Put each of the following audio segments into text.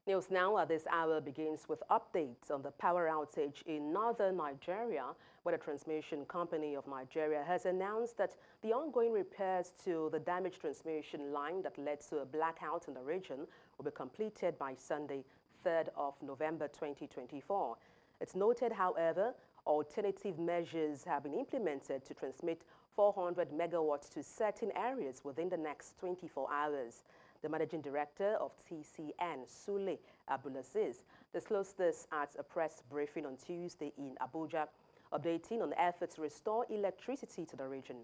News now at this hour begins with updates on the power outage in northern Nigeria, where the transmission company of Nigeria has announced that the ongoing repairs to the damaged transmission line that led to a blackout in the region will be completed by Sunday, 3rd of November 2024. It's noted, however, alternative measures have been implemented to transmit 400 megawatts to certain areas within the next 24 hours. The Managing Director of TCN, Sule Abdulaziz, disclosed this at a press briefing on Tuesday in Abuja, updating on efforts to restore electricity to the region.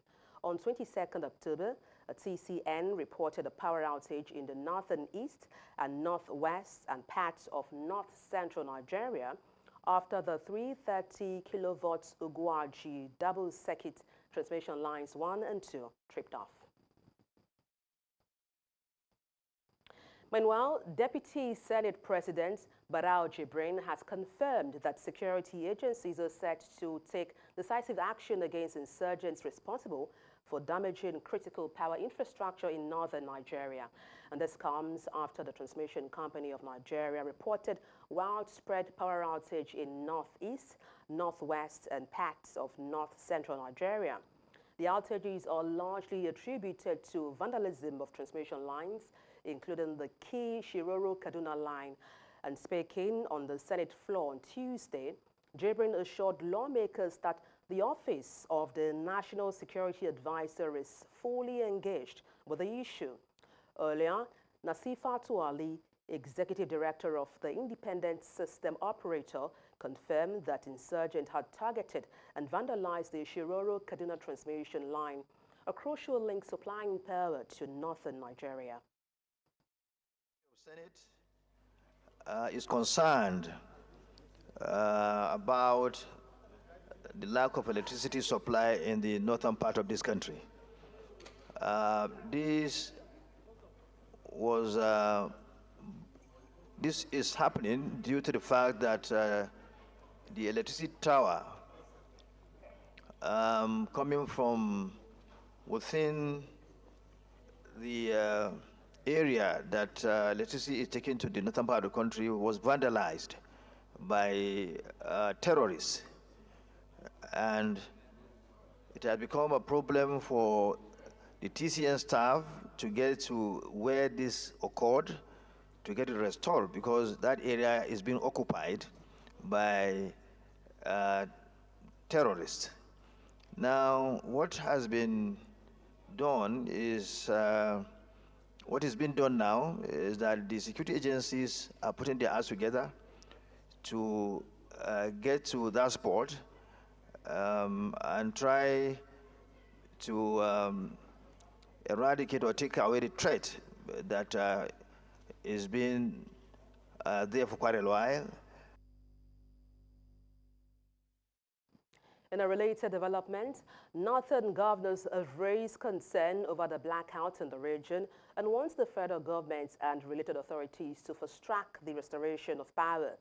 On 22nd October, a TCN reported a power outage in the northern east and northwest and parts of north-central Nigeria after the 330 kilovolts Ugwuaji double-circuit transmission lines 1 and 2 tripped off. Meanwhile, Deputy Senate President Barau Jibrin has confirmed that security agencies are set to take decisive action against insurgents responsible for damaging critical power infrastructure in northern Nigeria. And this comes after the transmission company of Nigeria reported widespread power outage in northeast, northwest, and parts of north-central Nigeria. The outages are largely attributed to vandalism of transmission lines, including the key Shiroro-Kaduna line. And speaking on the Senate floor on Tuesday, Jibrin assured lawmakers that the Office of the National Security Advisor is fully engaged with the issue. Earlier, Nasifatu Ali, Executive Director of the Independent System Operator, confirmed that insurgents had targeted and vandalized the Shiroro-Kaduna transmission line, a crucial link supplying power to northern Nigeria. Senate is concerned about the lack of electricity supply in the northern part of this country. This is happening due to the fact that the electricity tower coming from within the area that electricity is taken to the northern part of the country was vandalized by terrorists. And it has become a problem for the TCN staff to get to where this occurred, to get it restored, because that area is being occupied by terrorists. Now, what has been done is what is being done now is that the security agencies are putting their hands together to get to that spot and try to eradicate or take away the threat that is being there for quite a while. In a related development, northern governors have raised concern over the blackout in the region and wants the federal government and related authorities to fast-track the restoration of power.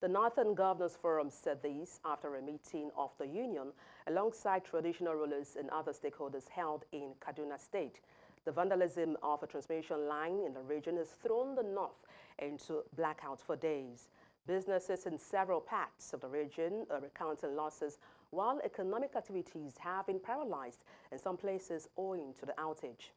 The Northern Governors Forum said this after a meeting of the union alongside traditional rulers and other stakeholders held in Kaduna State. The vandalism of a transmission line in the region has thrown the north into blackout for days. Businesses in several parts of the region are recounting losses, while economic activities have been paralyzed in some places owing to the outage.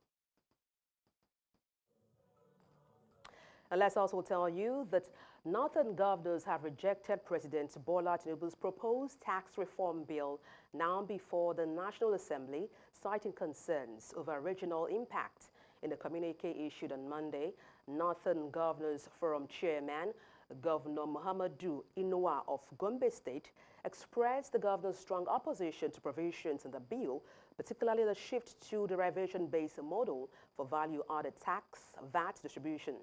And let's also tell you that northern governors have rejected President Bola Tinubu's proposed tax reform bill now before the National Assembly, citing concerns over regional impact. In a communique issued on Monday, Northern Governors Forum Chairman Governor Muhammadu Inuwa of Gombe State expressed the governor's strong opposition to provisions in the bill, particularly the shift to derivation-based model for value-added tax, VAT distribution.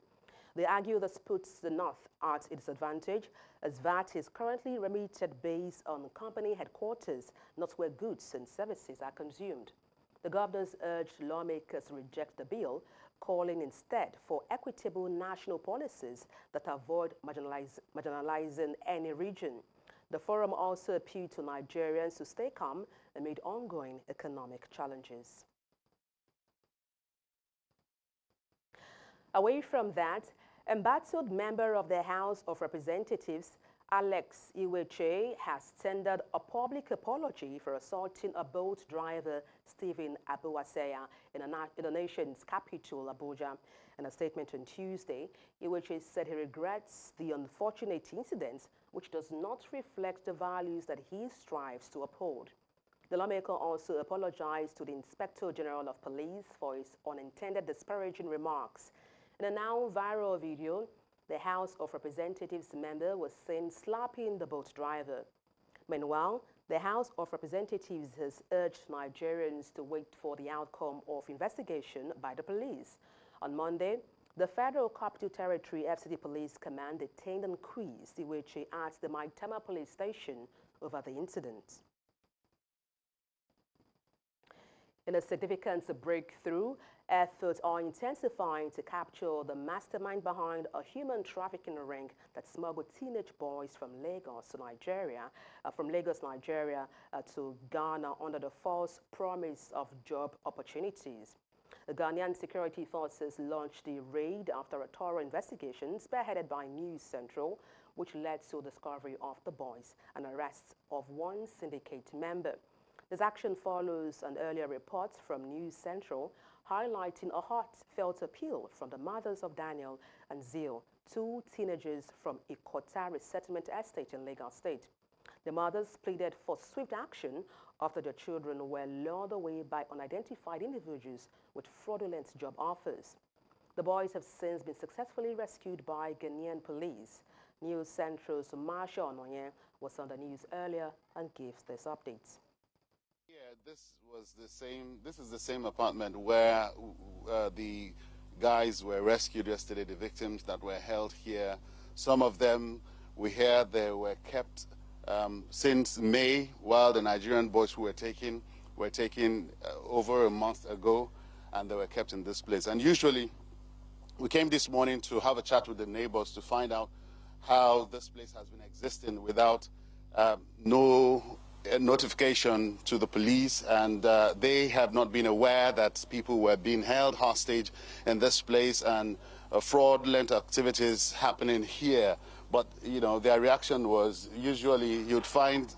They argue this puts the North at its advantage, as VAT is currently remitted based on company headquarters, not where goods and services are consumed. The governors urged lawmakers to reject the bill, calling instead for equitable national policies that avoid marginalizing any region. The forum also appealed to Nigerians to stay calm amid ongoing economic challenges. Away from that, Embattled member of the House of Representatives, Alex Iweche, has tendered a public apology for assaulting a boat driver, Stephen Abuwaseya, in the nation's capital, Abuja. In a statement on Tuesday, Iweche said he regrets the unfortunate incident, which does not reflect the values that he strives to uphold. The lawmaker also apologized to the Inspector General of Police for his unintended disparaging remarks. In a now viral video, the House of Representatives member was seen slapping the boat driver. Meanwhile, the House of Representatives has urged Nigerians to wait for the outcome of investigation by the police. On Monday, the Federal Capital Territory FCC Police Command detained and quizzed Iweche at the Maitama Police Station over the incident. In a significant breakthrough, efforts are intensifying to capture the mastermind behind a human trafficking ring that smuggled teenage boys from Lagos, Nigeria, to Ghana under the false promise of job opportunities. The Ghanaian security forces launched the raid after a thorough investigation spearheaded by News Central, which led to the discovery of the boys and arrest of one syndicate member. This action follows an earlier report from News Central highlighting a heartfelt appeal from the mothers of Daniel and Zio, two teenagers from Ikota Resettlement Estate in Lagos State. The mothers pleaded for swift action after their children were lured away by unidentified individuals with fraudulent job offers. The boys have since been successfully rescued by Ghanaian police. News Central's Marsha Onoye was on the news earlier and gives this update. This is the same apartment where the guys were rescued yesterday, the victims that were held here. Some of them, we hear they were kept since May, while the Nigerian boys who were taken over a month ago, and they were kept in this place. And usually, we came this morning to have a chat with the neighbors to find out how this place has been existing without no notification to the police, and they have not been aware that people were being held hostage in this place and fraudulent activities happening here. But, you know, their reaction was usually you'd find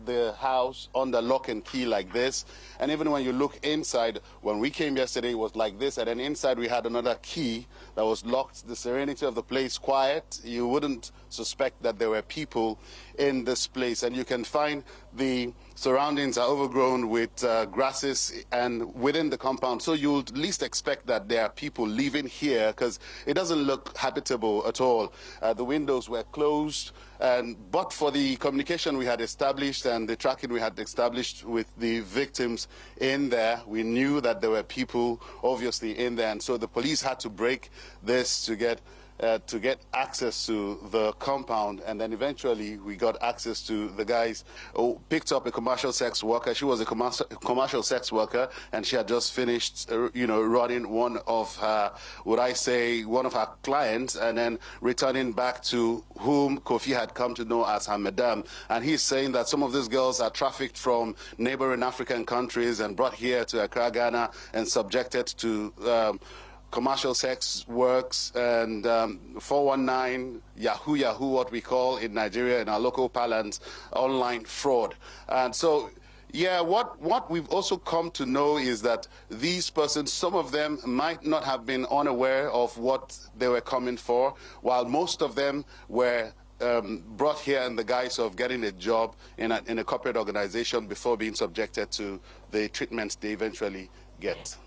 the house under lock and key like this, and even when you look inside, when we came yesterday it was like this, and then inside we had another key that was locked. The serenity of the place quiet, you wouldn't suspect that there were people in this place, and you can find the surroundings are overgrown with grasses and within the compound, so you'll at least expect that there are people living here because it doesn't look habitable at all. The windows were closed, but for the communication we had established and the tracking we had established with the victims in there, we knew that there were people obviously in there, and so the police had to break this to get access to the compound, and then eventually we got access to the guys who picked up a commercial sex worker. She was a commercial sex worker, and she had just finished, running one of her, one of her clients, and then returning back to whom Kofi had come to know as her madam. And he's saying that some of these girls are trafficked from neighboring African countries and brought here to Accra, Ghana, and subjected to commercial sex works and 419, Yahoo, what we call in Nigeria, in our local parlance, online fraud. And so, yeah, what we've also come to know is that these persons, some of them might not have been unaware of what they were coming for, while most of them were brought here in the guise of getting a job in a corporate organization before being subjected to the treatment they eventually get.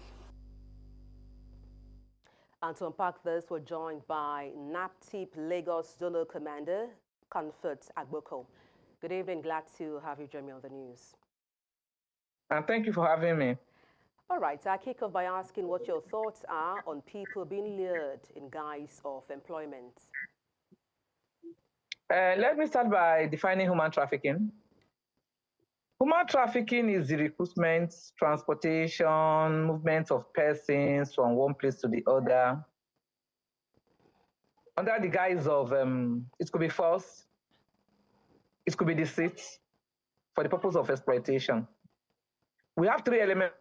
And to unpack this, we're joined by NAPTIP Lagos Zonal Commander, Comfort Agboko. Good evening, glad to have you join me on the news. And thank you for having me. All right, I'll kick off by asking what your thoughts are on people being lured in guise of employment. Let me start by defining human trafficking. Human trafficking is the recruitment, transportation, movement of persons from one place to the other under the guise of, it could be force, it could be deceit, for the purpose of exploitation. We have three elements.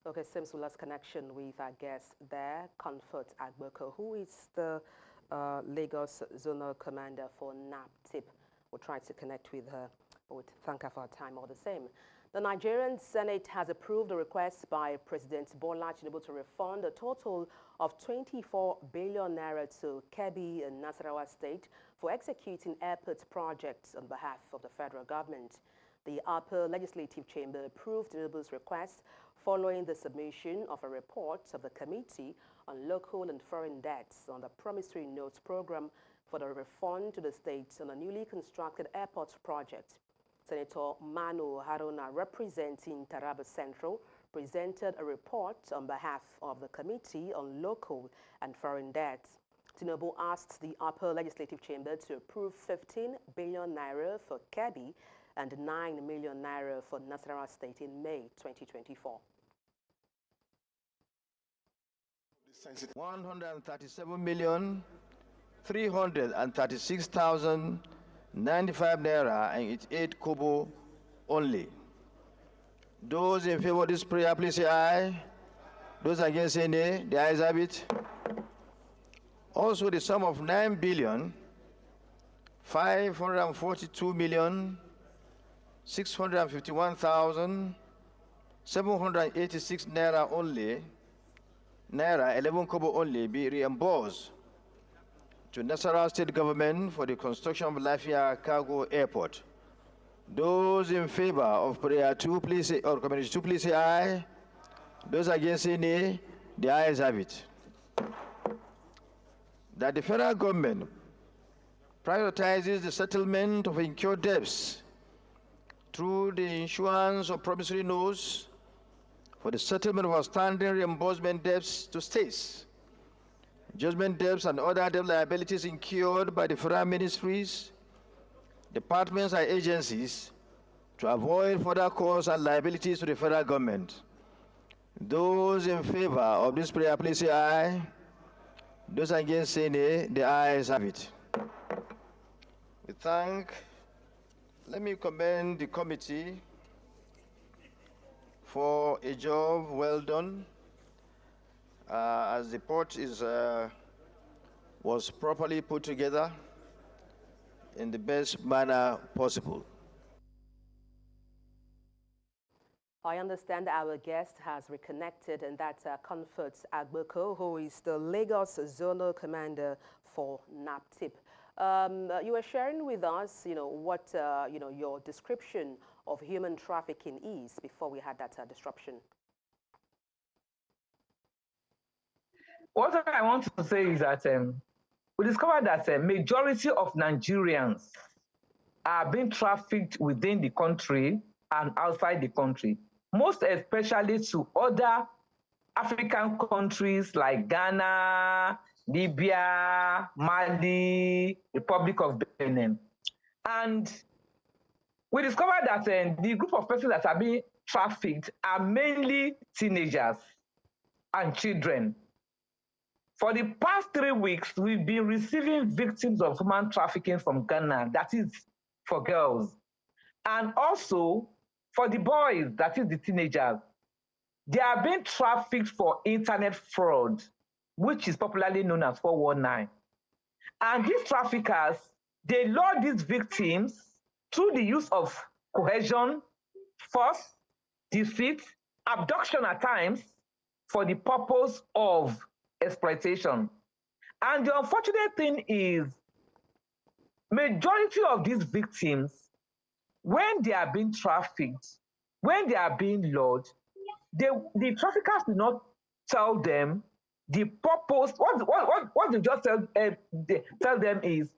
Okay, seems we lost connection with our guest there, Comfort Agboko, who is the Lagos Zonal Commander for NAPTIP. We'll try to connect with her. We'll thank her for her time all the same. The Nigerian Senate has approved a request by President Bola Tinubu to refund a total of 24 billion naira to Kebbi and Nasarawa State for executing airport projects on behalf of the federal government. The upper legislative chamber approved Tinubu's request following the submission of a report of the Committee on Local and Foreign Debts on the Promissory Notes Program for the refund to the states on a newly constructed airport project. Senator Manu Haruna, representing Taraba Central, presented a report on behalf of the Committee on Local and Foreign Debts. Tinubu asked the upper legislative chamber to approve 15 billion naira for Kebbi and 9 million naira for Nasarawa State in May 2024. 137,336,095 naira and it's 8 kobo only. Those in favor of this prayer, please say aye. Those against say nay. The ayes have it. Also, the sum of 9,542,651,786 naira only, naira 11 kobo only, be reimbursed to Nasarawa State Government for the construction of Lafia Cargo Airport. Those in favor of prayer 2, please say, or community 2, please say aye. Those against say nay. The ayes have it. That the federal government prioritizes the settlement of incurred debts through the issuance of promissory notes for the settlement of outstanding reimbursement debts to states, judgment debts and other debt liabilities incurred by the federal ministries, departments and agencies to avoid further costs and liabilities to the federal government. Those in favor of this prayer, please say aye. Those against say nay. The ayes have it. We thank. Let me commend the committee for a job well done, as the report was properly put together in the best manner possible. I understand our guest has reconnected, and that's Comfort Agboko, who is the Lagos Zonal Commander for NAPTIP. You were sharing with us, what your description of human trafficking is before we had that disruption. What I want to say is that we discovered that a majority of Nigerians are being trafficked within the country and outside the country, most especially to other African countries like Ghana, Libya, Mali, Republic of Benin. And we discovered that the group of persons that are being trafficked are mainly teenagers and children. For the past 3 weeks, we've been receiving victims of human trafficking from Ghana, that is for girls. And also for the boys, that is the teenagers. They are being trafficked for internet fraud, which is popularly known as 419. And these traffickers, they lure these victims through the use of coercion, force, deceit, abduction at times, for the purpose of exploitation. And the unfortunate thing is, majority of these victims, when they are being trafficked, when they are being lured, the traffickers do not tell them the purpose. What they just tell them is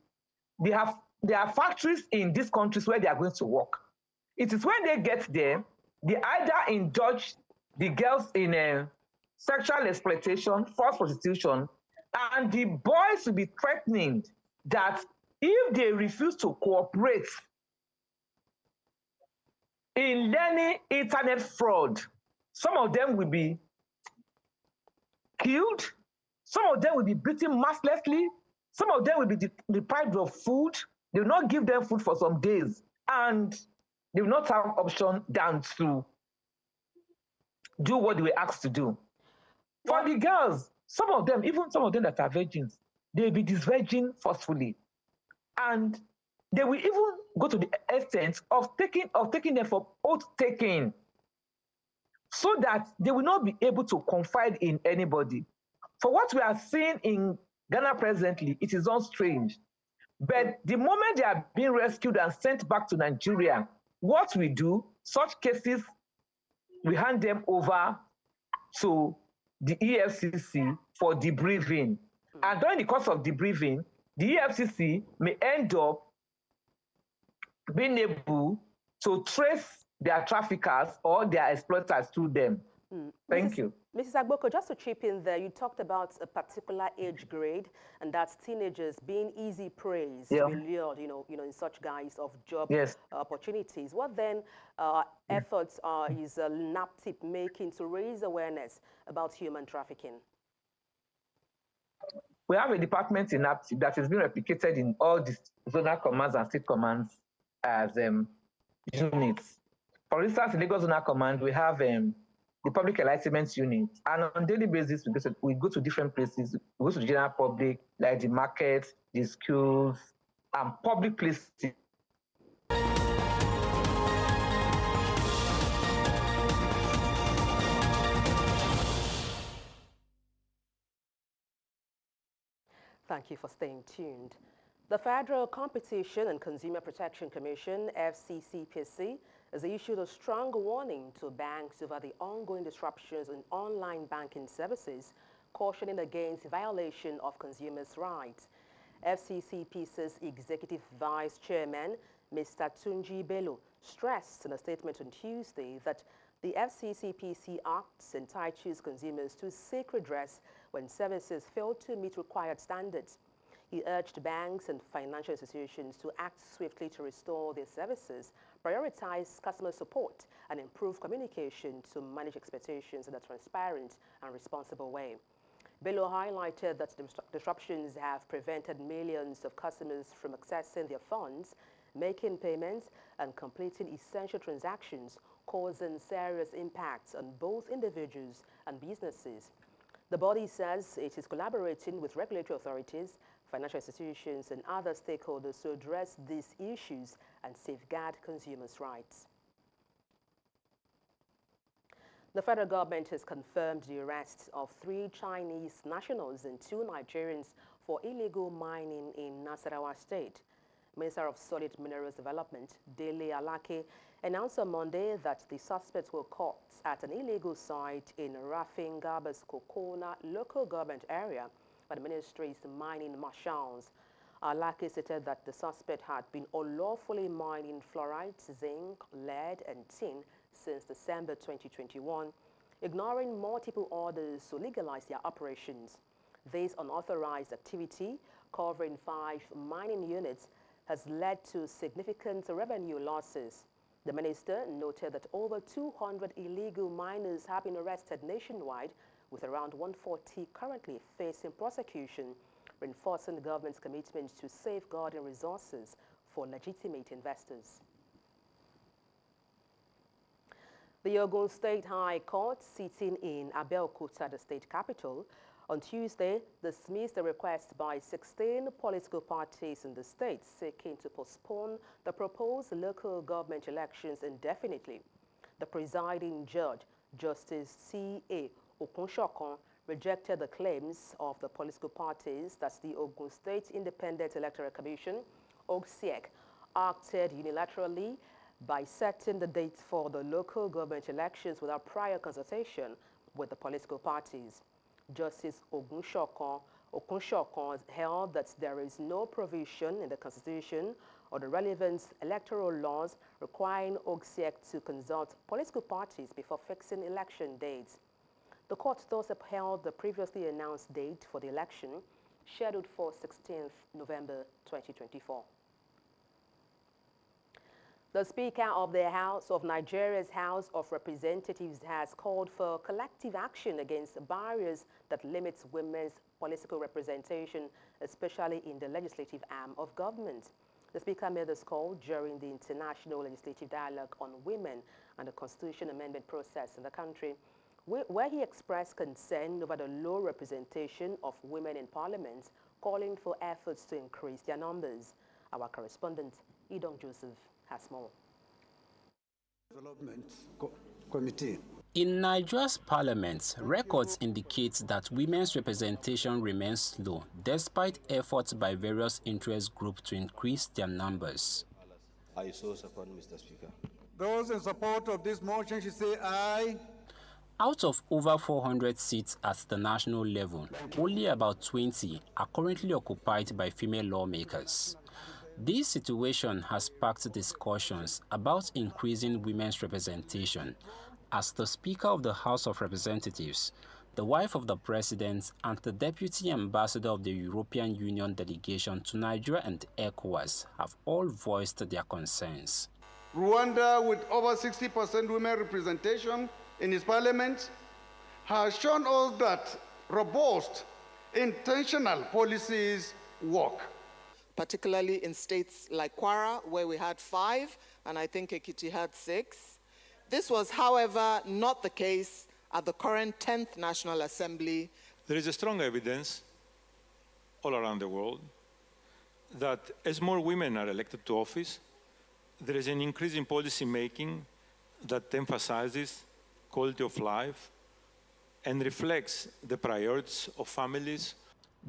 there are factories in these countries where they are going to work. It is when they get there, they either indulge the girls in sexual exploitation, forced prostitution, and the boys will be threatening that if they refuse to cooperate in learning internet fraud, some of them will be killed, some of them will be beaten mercilessly, some of them will be deprived of food. They will not give them food for some days, and they will not have option than to do what they were asked to do. For the girls, some of them, even some of them that are virgins, they'll be disvirgin forcefully. And they will even go to the extent of taking them for oath taking, so that they will not be able to confide in anybody. For what we are seeing in Ghana presently, it is not strange. But the moment they are being rescued and sent back to Nigeria, what we do, such cases, we hand them over to the EFCC for debriefing. And during the course of debriefing, the EFCC may end up being able to trace their traffickers or their exploiters to them. Thank you. Mrs. Agboko, just to chip in there, you talked about a particular age grade, and that's teenagers being easy prey to be lured, in such guise of job opportunities. What then efforts is NAPTIP making to raise awareness about human trafficking? We have a department in NAPTIP that is being replicated in all the zonal commands and state commands as units. For instance, in Lagos Zonal Command, we have the public enlightenment unit, and on a daily basis, we go to different places. We go to the general public, like the markets, the schools, and public places. Thank you for staying tuned. The Federal Competition and Consumer Protection Commission, FCCPC, has issued a strong warning to banks over the ongoing disruptions in online banking services, cautioning against violation of consumers' rights. FCCPC's Executive Vice Chairman, Mr. Tunji Bello, stressed in a statement on Tuesday that the FCCPC Act entitles consumers to seek redress when services fail to meet required standards. He urged banks and financial institutions to act swiftly to restore their services, prioritize customer support, and improve communication to manage expectations in a transparent and responsible way. Bello highlighted that disruptions have prevented millions of customers from accessing their funds, making payments, and completing essential transactions, causing serious impacts on both individuals and businesses. The body says it is collaborating with regulatory authorities, financial institutions, and other stakeholders to address these issues and safeguard consumers' rights. The federal government has confirmed the arrest of 3 Chinese nationals and 2 Nigerians for illegal mining in Nasarawa State. Minister of Solid Minerals Development, Dele Alake, announced on Monday that the suspects were caught at an illegal site in Rafin Gabas Kokona local government area by the ministry's mining marshals. Alake stated that the suspect had been unlawfully mining fluorite, zinc, lead, and tin since December 2021, ignoring multiple orders to legalize their operations. This unauthorized activity, covering 5 mining units, has led to significant revenue losses. The minister noted that over 200 illegal miners have been arrested nationwide, with around 140 currently facing prosecution, reinforcing the government's commitment to safeguarding resources for legitimate investors. The Ogun State High Court, sitting in Abeokuta, the state capital, on Tuesday dismissed a request by 16 political parties in the state seeking to postpone the proposed local government elections indefinitely. The presiding judge, Justice C.A. Okunshokon, rejected the claims of the political parties that the Ogun State Independent Electoral Commission, OGSIEC, acted unilaterally by setting the dates for the local government elections without prior consultation with the political parties. Justice Okunshokon held that there is no provision in the Constitution or the relevant electoral laws requiring OGSIEC to consult political parties before fixing election dates. The court thus upheld the previously announced date for the election, scheduled for 16th November 2024. The Speaker of the House of Nigeria's House of Representatives has called for collective action against barriers that limits women's political representation, especially in the legislative arm of government. The Speaker made this call during the International Legislative Dialogue on Women and the Constitution Amendment process in the country. where he expressed concern over the low representation of women in parliament, calling for efforts to increase their numbers. Our correspondent, Idong Joseph, has more. Development Committee. In Nigeria's parliament, records indicate that women's representation remains low, despite efforts by various interest groups to increase their numbers. I so support, Mr. Speaker. Those in support of this motion should say aye. Out of over 400 seats at the national level, only about 20 are currently occupied by female lawmakers. This situation has sparked discussions about increasing women's representation, as the Speaker of the House of Representatives, the wife of the President, and the Deputy Ambassador of the European Union delegation to Nigeria and Akwa have all voiced their concerns. Rwanda, with over 60% women representation in its parliament, has shown us that robust, intentional policies work. Particularly in states like Kwara, where we had 5, and I think Ekiti had 6. This was, however, not the case at the current 10th National Assembly. There is a strong evidence all around the world that as more women are elected to office, there is an increase in policy making that emphasizes quality of life and reflects the priorities of families.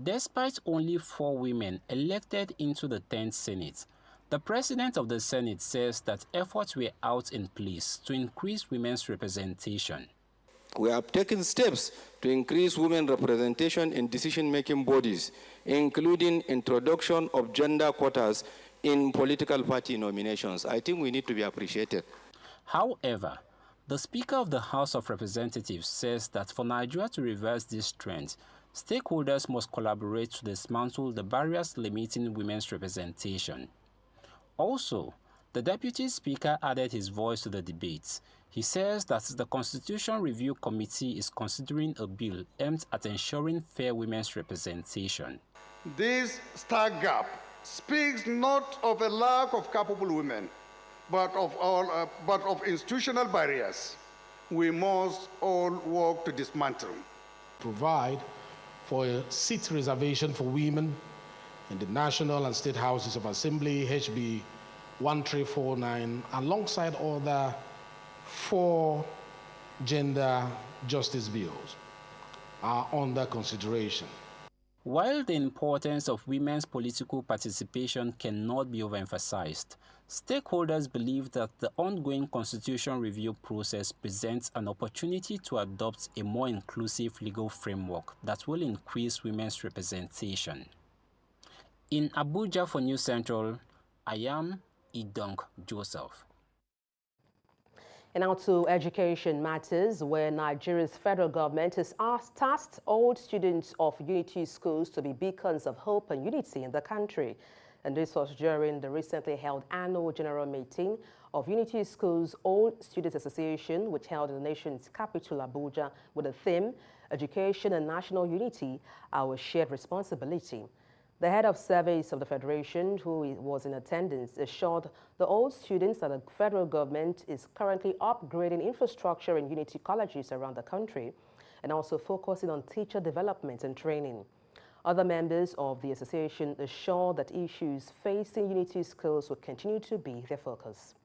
Despite only 4 women elected into the 10th Senate, the President of the Senate says that efforts were out in place to increase women's representation. We have taken steps to increase women representation in decision-making bodies, including introduction of gender quotas in political party nominations. I think we need to be appreciated. However, the Speaker of the House of Representatives says that for Nigeria to reverse this trend, stakeholders must collaborate to dismantle the barriers limiting women's representation. Also, the Deputy Speaker added his voice to the debates. He says that the Constitution Review Committee is considering a bill aimed at ensuring fair women's representation. This stark gap speaks not of a lack of capable women, but of institutional barriers we must all work to dismantle. Provide for a seat reservation for women in the National and State Houses of Assembly, HB 1349, alongside other 4 gender justice bills are under consideration. While the importance of women's political participation cannot be overemphasized, stakeholders believe that the ongoing constitution review process presents an opportunity to adopt a more inclusive legal framework that will increase women's representation. In Abuja for News Central, I am Idong Joseph. And now to education matters, where Nigeria's federal government has tasked all students of unity schools to be beacons of hope and unity in the country. And this was during the recently held annual general meeting of Unity Schools All Students Association, which held in the nation's capital, Abuja, with the theme, Education and National Unity, Our Shared Responsibility. The head of service of the Federation, who was in attendance, assured the old students that the federal government is currently upgrading infrastructure in unity colleges around the country and also focusing on teacher development and training. Other members of the association assured that issues facing unity schools will continue to be their focus.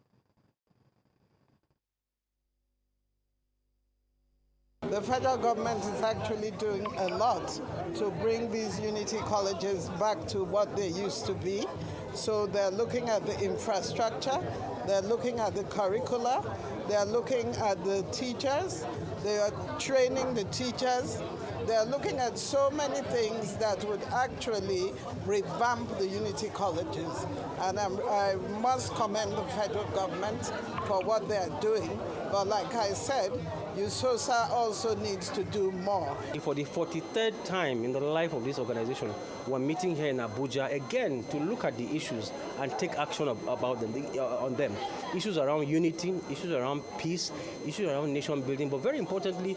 The federal government is actually doing a lot to bring these unity colleges back to what they used to be. So they're looking at the infrastructure, they're looking at the curricula, they're looking at the teachers, they are training the teachers, they're looking at so many things that would actually revamp the unity colleges. And I must commend the federal government for what they're doing. But like I said, USOSA also needs to do more. For the 43rd time in the life of this organization, we're meeting here in Abuja again to look at the issues and take action about them, on them. Issues around unity, issues around peace, issues around nation building, but very importantly,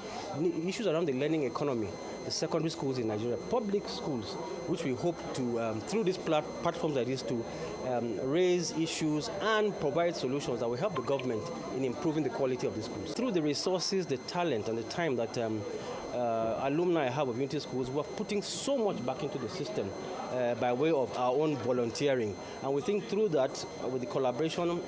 issues around the learning economy, the secondary schools in Nigeria, public schools, which we hope to, through these platforms like this, to raise issues and provide solutions that will help the government in improving the quality of the schools. Through the resources the talent and the time that alumni have of Unity Schools. We're putting so much back into the system by way of our own volunteering. And we think through that, with the collaboration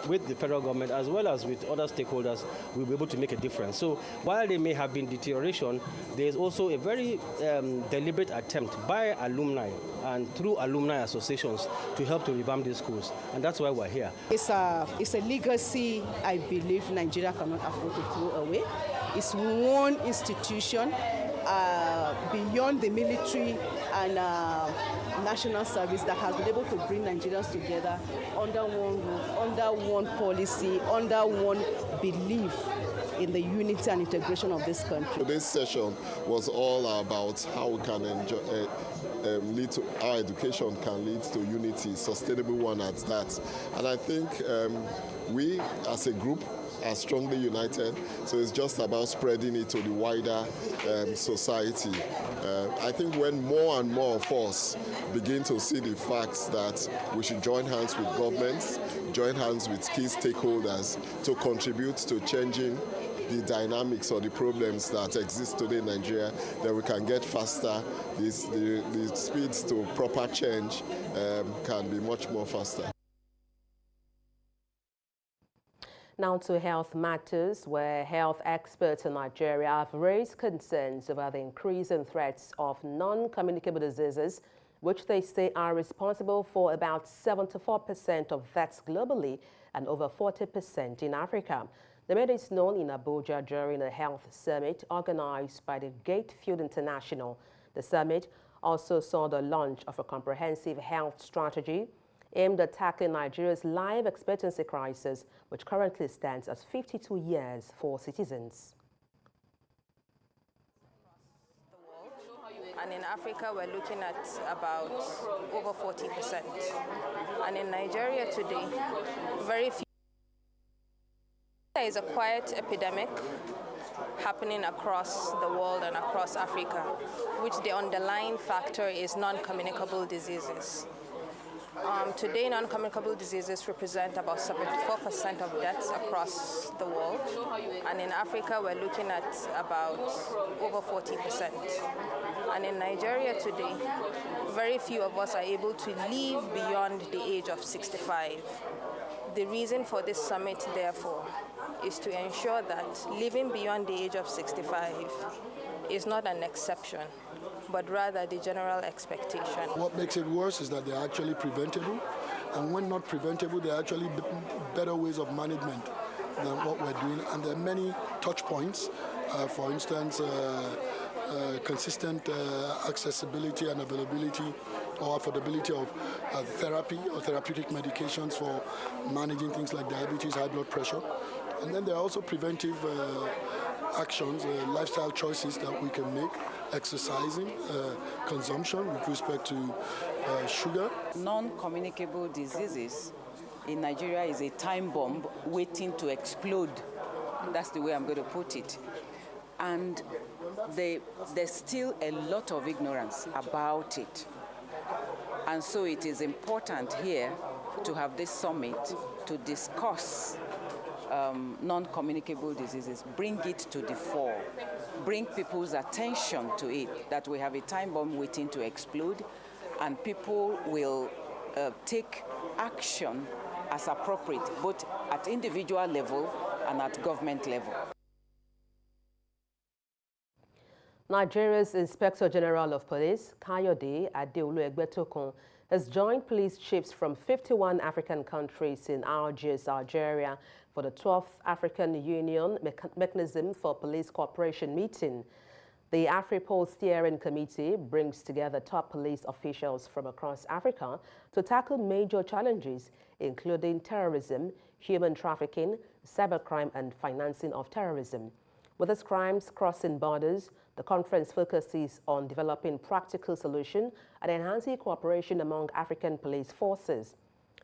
with the federal government as well as with other stakeholders, we'll be able to make a difference. So while there may have been deterioration, there is also a very deliberate attempt by alumni and through alumni associations to help to revamp these schools. And that's why we're here. It's a legacy I believe Nigeria cannot afford to throw away. It's one institution beyond the military and national service that has been able to bring Nigerians together under one roof, under one policy, under one belief in the unity and integration of this country. This session was all about how we can lead to our education can lead to unity, sustainable one at that. And I think we as a group are strongly united, so it's just about spreading it to the wider society. I think when more and more of us begin to see the facts that we should join hands with governments, join hands with key stakeholders to contribute to changing the dynamics or the problems that exist today in Nigeria, then we can get faster. The speeds to proper change can be much more faster. Now to health matters, where health experts in Nigeria have raised concerns about the increasing threats of non-communicable diseases, which they say are responsible for about 74% of deaths globally and over 40% in Africa. They made this known in Abuja during a health summit organized by the Gatefield International. The summit also saw the launch of a comprehensive health strategy aimed at tackling Nigeria's life expectancy crisis, which currently stands at 52 years for citizens. And in Africa, we're looking at about over 40%. And in Nigeria today, very few. There is a quiet epidemic happening across the world and across Africa, which the underlying factor is non-communicable diseases. Today, non-communicable diseases represent about 74% of deaths across the world. And in Africa, we're looking at about over 40%. And in Nigeria today, very few of us are able to live beyond the age of 65. The reason for this summit, therefore, is to ensure that living beyond the age of 65 is not an exception, but rather the general expectation. What makes it worse is that they're actually preventable, and when not preventable, there are actually better ways of management than what we're doing, and there are many touch points. For instance, consistent accessibility and availability or affordability of therapy or therapeutic medications for managing things like diabetes, high blood pressure. And then there are also preventive actions, lifestyle choices that we can make, exercising, consumption with respect to sugar. Non-communicable diseases in Nigeria is a time bomb waiting to explode. That's the way I'm going to put it. And there's still a lot of ignorance about it. And so it is important here to have this summit to discuss non-communicable diseases, bring it to the fore, bring people's attention to it, that we have a time bomb waiting to explode, and people will take action as appropriate, both at individual level and at government level. Nigeria's Inspector General of Police, Kayode Adeolu, has joined police chiefs from 51 African countries in Algiers, Algeria, for the 12th African Union Mechanism for Police Cooperation meeting. The AfriPol Steering Committee brings together top police officials from across Africa to tackle major challenges, including terrorism, human trafficking, cybercrime, and financing of terrorism. With its crimes crossing borders, the conference focuses on developing practical solutions and enhancing cooperation among African police forces.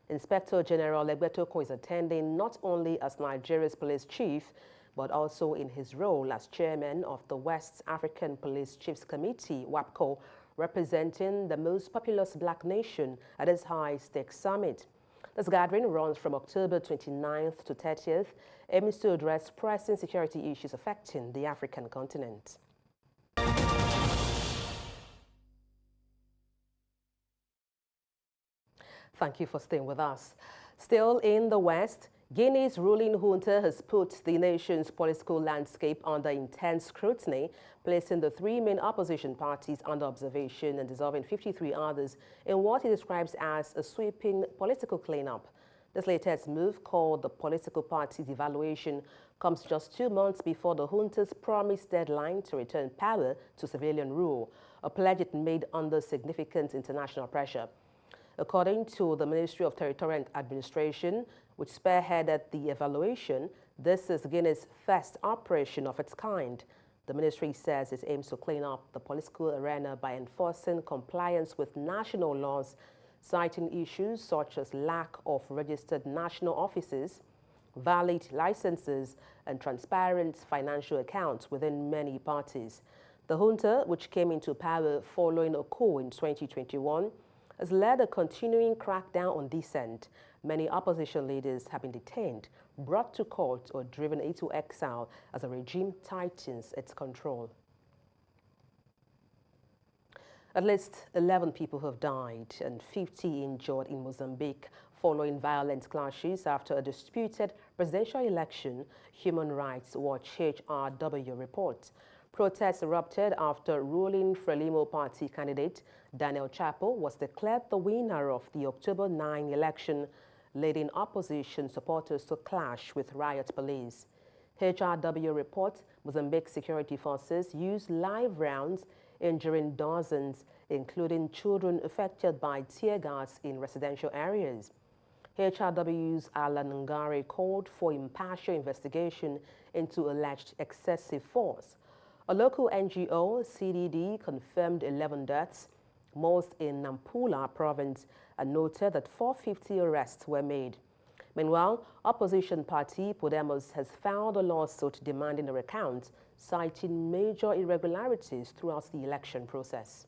Inspector General Egbetokun is attending not only as Nigeria's police chief, but also in his role as chairman of the West African Police Chiefs Committee, WAPCO, representing the most populous black nation at its high-stakes summit. This gathering runs from October 29th to 30th, aims to address pressing security issues affecting the African continent. Thank you for staying with us. Still in the West, Guinea's ruling junta has put the nation's political landscape under intense scrutiny, placing the three main opposition parties under observation and dissolving 53 others in what he describes as a sweeping political cleanup. This latest move, called the political parties evaluation, comes just 2 months before the junta's promised deadline to return power to civilian rule, a pledge it made under significant international pressure. According to the Ministry of Territorial Administration, which spearheaded the evaluation, this is Guinea's first operation of its kind. The ministry says it aims to clean up the political arena by enforcing compliance with national laws, citing issues such as lack of registered national offices, valid licenses, and transparent financial accounts within many parties. The junta, which came into power following a coup in 2021, has led a continuing crackdown on dissent. Many opposition leaders have been detained, brought to court, or driven into exile as the regime tightens its control. At least 11 people have died and 50 injured in Mozambique following violent clashes after a disputed presidential election, Human Rights Watch HRW reports. Protests erupted after ruling Frelimo party candidate Daniel Chapo was declared the winner of the October 9 election, leading opposition supporters to clash with riot police. HRW reports Mozambique security forces used live rounds, injuring dozens, including children affected by tear gas in residential areas. HRW's Alan Ngare called for impartial investigation into alleged excessive force. A local NGO, CDD, confirmed 11 deaths, most in Nampula province, and noted that 450 arrests were made. Meanwhile, opposition party Podemos has filed a lawsuit demanding a recount, citing major irregularities throughout the election process.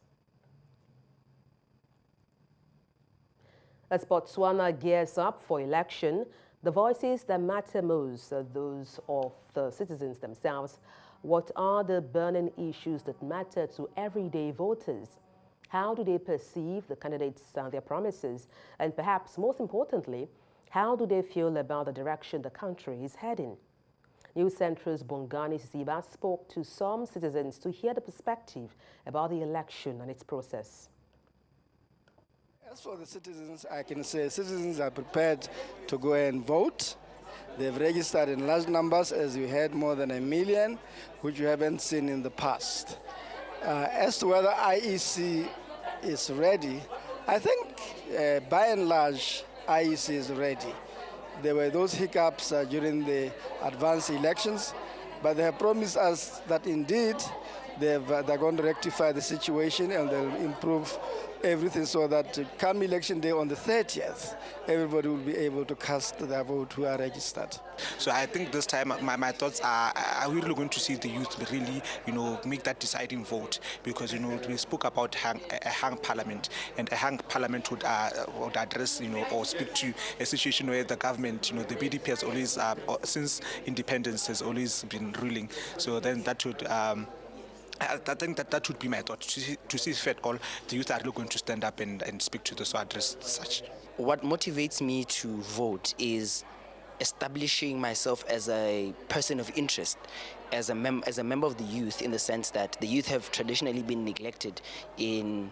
As Botswana gears up for election, the voices that matter most are those of the citizens themselves. What are the burning issues that matter to everyday voters? How do they perceive the candidates and their promises? And perhaps most importantly, how do they feel about the direction the country is heading? News Central's Bongani Ziba spoke to some citizens to hear the perspective about the election and its process. As for the citizens, I can say citizens are prepared to go and vote. They've registered in large numbers, as you heard, more than 1 million, which you haven't seen in the past. As to whether IEC is ready, I think by and large, IEC is ready. There were those hiccups during the advanced elections, but they have promised us that indeed they're going to rectify the situation and they'll improve everything so that come election day on the 30th, everybody will be able to cast their vote who are registered. So I think this time my thoughts are we really going to see the youth really, make that deciding vote? Because, we spoke about a hung parliament, and a hung parliament would address, or speak to a situation where the government, the BDP has always, since independence, has always been ruling. So then that would... I think that would be my thought, to see if at all the youth are really going to stand up and speak to those who address such. What motivates me to vote is establishing myself as a person of interest, as a member of the youth, in the sense that the youth have traditionally been neglected in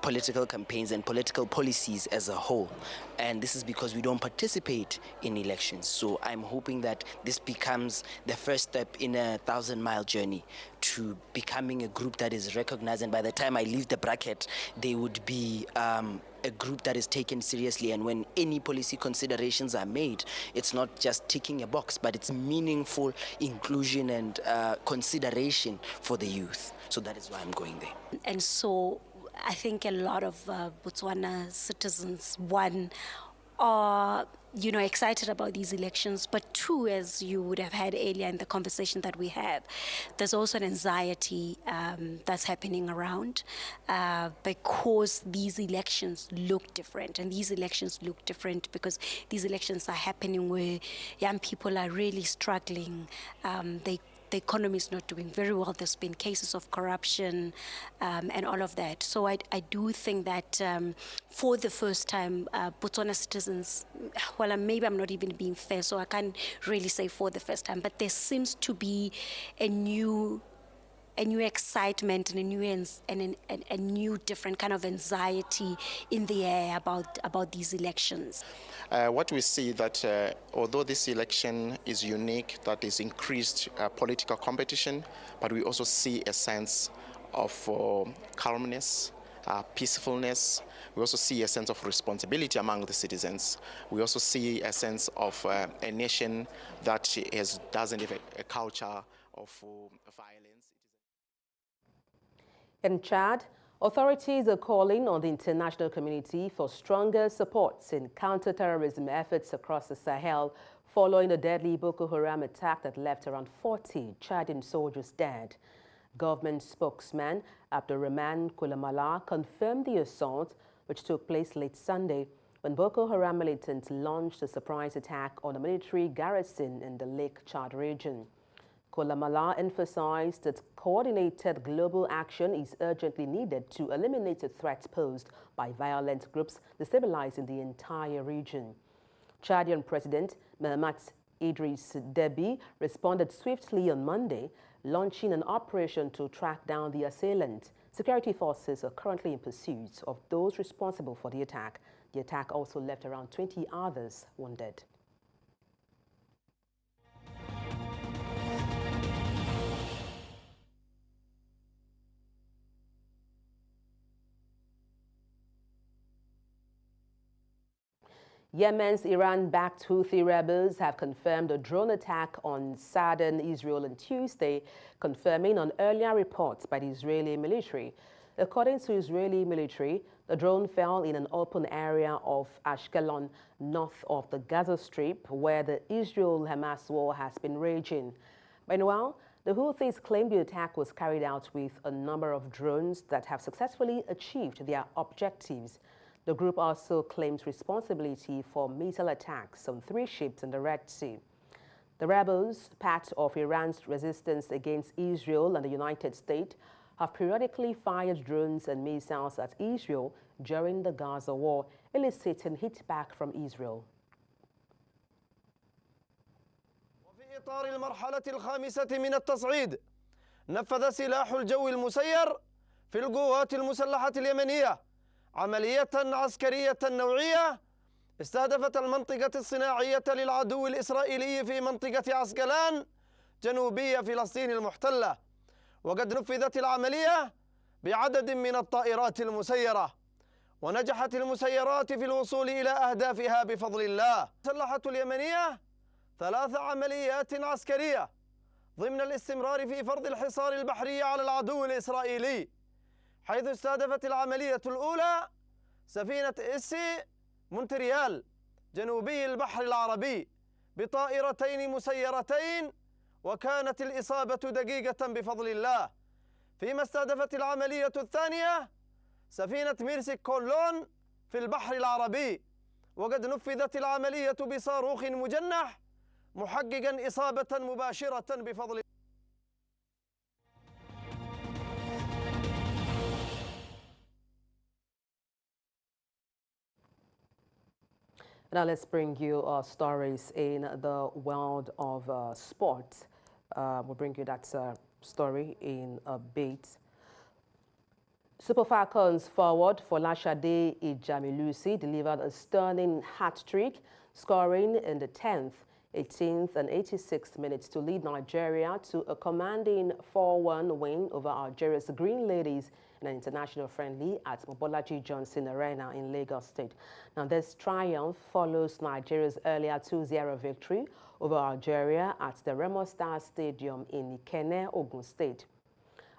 political campaigns and political policies as a whole. And this is because we don't participate in elections. So I'm hoping that this becomes the first step in a 1,000-mile journey to becoming a group that is recognized. And by the time I leave the bracket, they would be a group that is taken seriously. And when any policy considerations are made, it's not just ticking a box, but it's meaningful inclusion and consideration for the youth. So that is why I'm going there. And so I think a lot of Botswana citizens, one, are you know, excited about these elections, but two, as you would have had earlier in the conversation that we have, there's also an anxiety that's happening around because these elections look different, and these elections look different because these elections are happening where young people are really struggling. The economy is not doing very well. There's been cases of corruption and all of that. So I do think that for the first time, Botswana citizens, well, maybe I'm not even being fair, so I can't really say for the first time, but there seems to be a new excitement and a new different kind of anxiety in the air about these elections. What we see that although this election is unique, that is increased political competition, but we also see a sense of calmness, peacefulness. We also see a sense of responsibility among the citizens. We also see a sense of a nation that doesn't have a culture of violence. In Chad, authorities are calling on the international community for stronger supports in counter-terrorism efforts across the Sahel following a deadly Boko Haram attack that left around 40 Chadian soldiers dead. Government spokesman Abdurrahman Kulamala confirmed the assault, which took place late Sunday when Boko Haram militants launched a surprise attack on a military garrison in the Lake Chad region. Kulamala emphasized that coordinated global action is urgently needed to eliminate the threats posed by violent groups destabilizing the entire region. Chadian President Mahamat Idris Deby responded swiftly on Monday, launching an operation to track down the assailant. Security forces are currently in pursuit of those responsible for the attack. The attack also left around 20 others wounded. Yemen's Iran-backed Houthi rebels have confirmed a drone attack on southern Israel on Tuesday, confirming an earlier report by the Israeli military. According to Israeli military, the drone fell in an open area of Ashkelon, north of the Gaza Strip, where the Israel-Hamas war has been raging. Meanwhile, the Houthis claim the attack was carried out with a number of drones that have successfully achieved their objectives. The group also claims responsibility for missile attacks on 3 ships in the Red Sea. The rebels, part of Iran's resistance against Israel and the United States, have periodically fired drones and missiles at Israel during the Gaza war, eliciting hit back from Israel. وفي إطار المرحلة الخامسة من التصعيد نفذ سلاح الجو المسير في القوات المسلحة اليمنية عملية عسكرية نوعية استهدفت المنطقة الصناعية للعدو الإسرائيلي في منطقة عسقلان جنوبية فلسطين المحتلة، وقد نفذت العملية بعدد من الطائرات المسيرة، ونجحت المسيرات في الوصول إلى أهدافها بفضل الله. المسلحة اليمنية 3 عمليات عسكرية ضمن الاستمرار في فرض الحصار البحري على العدو الإسرائيلي، حيث استهدفت العملية الأولى سفينة إسي مونتريال جنوبي البحر العربي بطائرتين مسيرتين، وكانت الإصابة دقيقة بفضل الله، فيما استهدفت العملية الثانية سفينة ميرسك كولون في البحر العربي، وقد نفذت العملية بصاروخ مجنح محققا إصابة مباشرة بفضل الله. Now let's bring you stories in the world of sport. We'll bring you that story in a bit. Super Falcons forward Folashade Ijamilusi delivered a stunning hat-trick, scoring in the 10th, 18th and 86th minutes to lead Nigeria to a commanding 4-1 win over Algeria's Green Ladies in an international friendly at Mobolaji Johnson Arena in Lagos State. Now, this triumph follows Nigeria's earlier 2-0 victory over Algeria at the Remo Star Stadium in Ikenne, Ogun State.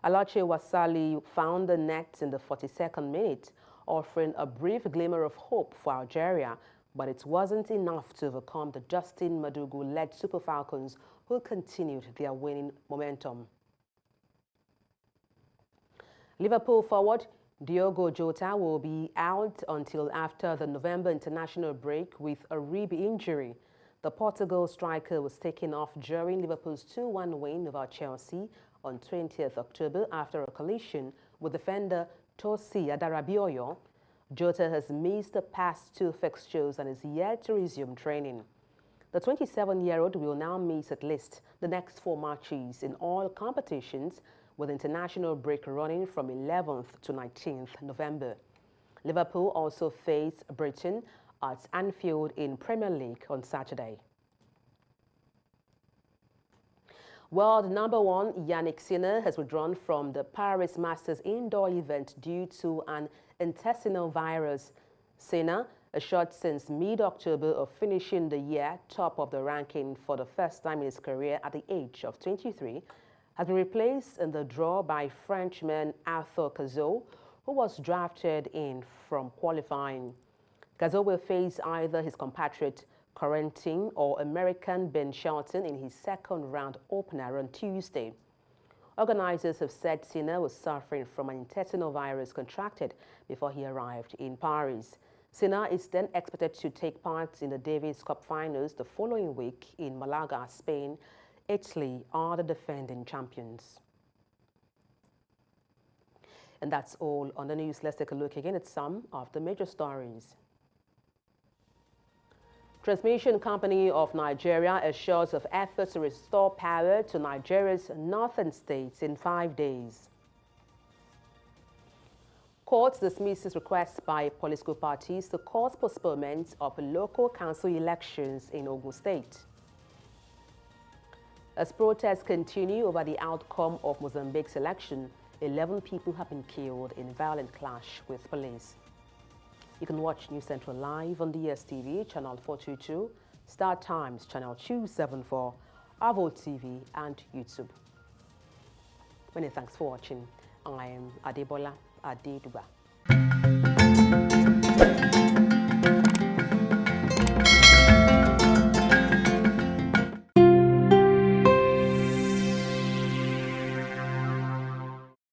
Alache Wasali found the net in the 42nd minute, offering a brief glimmer of hope for Algeria, But it wasn't enough to overcome the Justin Madugu-led Super Falcons, who continued their winning momentum. Liverpool forward Diogo Jota will be out until after the November international break with a rib injury. The Portugal striker was taken off during Liverpool's 2-1 win over Chelsea on 20th October after a collision with defender Tosi Adarabioyo. Jota has missed the past 2 fixtures and is yet to resume training. The 27-year-old will now miss at least the next 4 matches in all competitions, with international break running from 11th to 19th November. Liverpool also face Brighton at Anfield in Premier League on Saturday. World #1 Yannick Sinner has withdrawn from the Paris Masters indoor event due to an intestinal virus. Sinner, a shot since mid-October of finishing the year top of the ranking for the first time in his career at the age of 23, has been replaced in the draw by Frenchman Arthur Cazot, who was drafted in from qualifying. Cazot will face either his compatriot Corentin or American Ben Shelton in his second-round opener on Tuesday. Organizers have said Sinner was suffering from an intestinal virus contracted before he arrived in Paris. Sinner is then expected to take part in the Davis Cup finals the following week in Malaga, Spain. Italy are the defending champions. And that's all on the news. Let's take a look again at some of the major stories. Transmission Company of Nigeria assures of efforts to restore power to Nigeria's northern states in 5 days. Court dismisses requests by political parties to cause postponement of local council elections in Ogun State. As protests continue over the outcome of Mozambique's election, 11 people have been killed in violent clash with police. You can watch News Central live on DSTV, channel 422, Star Times, channel 274, Avo TV, and YouTube. Many thanks for watching. I am Adebola Adedugba.